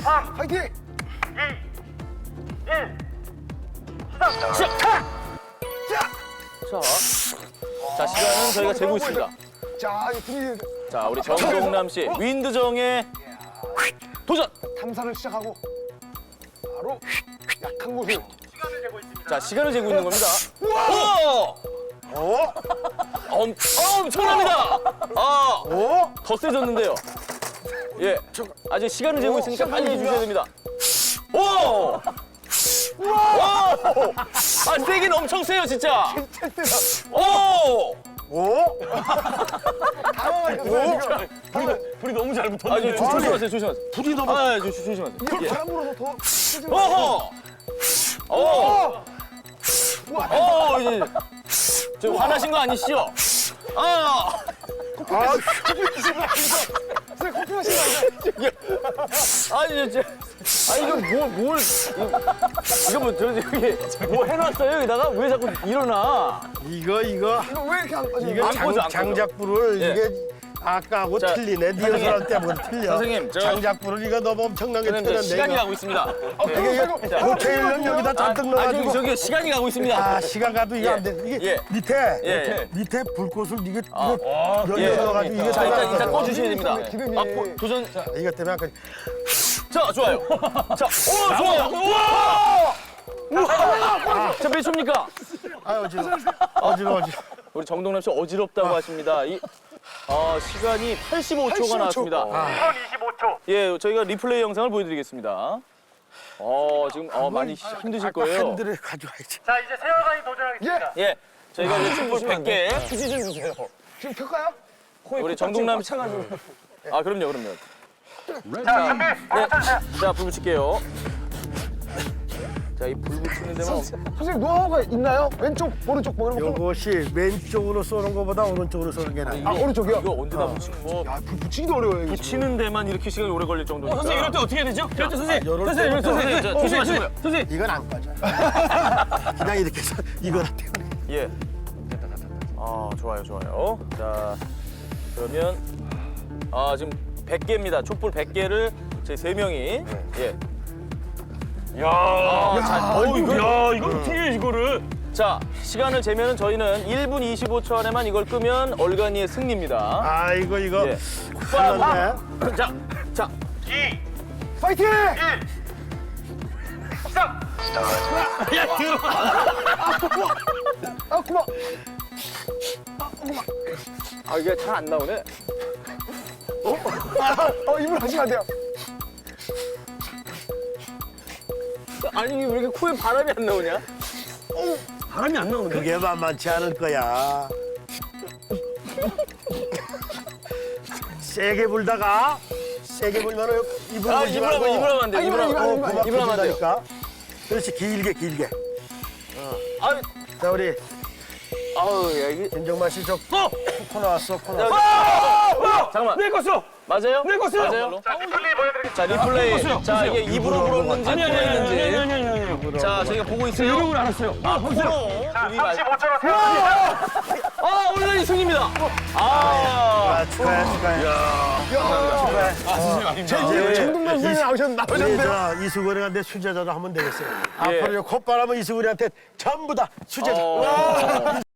3, 파이팅! 2, 1, 시작! 자, 시간은 저희가 재고 있습니다. 자, 이 분위기 자, 우리 정동남 씨, 윈드정의 도전! 탐사를 시작하고 바로 약한 곳을. 자, 시간을 재고 있는 겁니다. 우와! 엄청납니다! 더 세졌는데요. 예, 아직 시간을 재고 있으니까 빨리 해주셔야 됩니다. 오! 와! 아, 세긴 엄청 세요, 진짜. 오! 당황하셨어요, 지금. 불이 너무 잘 붙었는데. 조심하세요, 조심하세요. 불이 너무. 조심하세요. 이게 바람으로 더. 어허! 이제 좀 화나신 거 아니시죠? 선생님, 커피 마시는 거 아니에요? 이거 뭐, 저기, 뭐 해놨어요, 여기다가? 왜 자꾸 일어나? 이거 이거 왜 이렇게 안 빠져요? 이거 안 꺼져, 안 꺼져. 장작불을 예. 이게 아까하고 자, 틀리네. 리허설 때보다 틀려. 선생님, 장작불을 이거 너무 엄청나게 선생님, 저 틀렸네. 시간이 이거. 가고 있습니다. 이게 호텔은 여기다 잔뜩 넣어가지고. 저기 시간이 가고 있습니다. 아, 시간 가도 이게 안 돼. 이게 예. 밑에 불꽃을 이게 예. 열어가지고 이게 자, 일단 다 꺼주셔야 됩니다. 기름이. 도전. 이것 때문에 아까 자, 좋아요. 자, 오, 좋아요. 우와! 자, 몇 초입니까? 어지러워. 우리 정동남 씨 어지럽다고 하십니다. 시간이 85초가 나왔습니다. 2025초. 예, 저희가 리플레이 영상을 보여드리겠습니다. 지금 많이 힘드실 거예요. 핸들을 가져와야지. 자, 이제 세월간이 도전하겠습니다. 예, 저희가 이제 촛불 100개. 휴지 좀 주세요. 지금 켤까요? 우리 정동남 씨. 그럼요. 자, 준비. 네, 자, 불 붙일게요. 자, 이 불 붙이는 데만 선생님, 노하우가 있나요? 왼쪽, 오른쪽 뭐 이런 거. 요것이 왼쪽으로 쏘는 것보다 오른쪽으로 쏘는 게 나아. 오른쪽이요? 이거 언제나 붙이고 야, 불 붙이기도 어려워요. 이게. 붙이는 데만 이렇게 시간이 오래 걸릴 정도니까. 선생님 이럴 때 어떻게 해야 되죠? 이럴 때 선생님, 요럴 선생님, 때부터 조심하시고요. 선생님. 이건 안 꺼져. 그냥 이렇게 해서 이거랑 때문에. 예. 좋아요. 자, 그러면 지금 100개입니다. 촛불 100개를 저희 3명이 예. 이거 어떻게 해 이거를? 자, 시간을 재면은 저희는 1분 25초 안에만 이걸 끄면 얼간이의 승리입니다. 아, 이거 예. 큰일났네. 자, 2, 파이팅! 1, 시작! 야 들어. 그만. 이게 잘 안 나오네. 입을 하시면 안 돼요. 아니, 왜 이렇게 코에 바람이 안 나오냐? 바람이 안 나오는데. 그게 만만치 않을 거야. 세게 불다가 세게 불면은 입을 입을 내지 말고 하면 안 돼. 입을 하면 그만 입을 하면 안 돼요. 터진다니까. 그렇지, 길게. 자, 우리 야, 이게 김정만 씨 저 코 나왔어. 잠깐만. 왜 껐어? 맞아요? 왜 껐어요? 맞아요? 자, 리플레이 보여드리겠습니다. 자, 리플레이. 자, 이게 입으로 불었는지 아니 코로 했는지. 아니. 자, 저희가 보고 있어요. 이름을 알았어요. 코로. 자, 입이 맞- 35초로 세워주세요. 얼간이 승리입니다. 축하해. 제 정동남 선생님 우리 나오셨는데. 저 이수근이한테 수제자로 하면 되겠어요. 앞으로 콧바람은 이수근이한테 전부 다 수제자.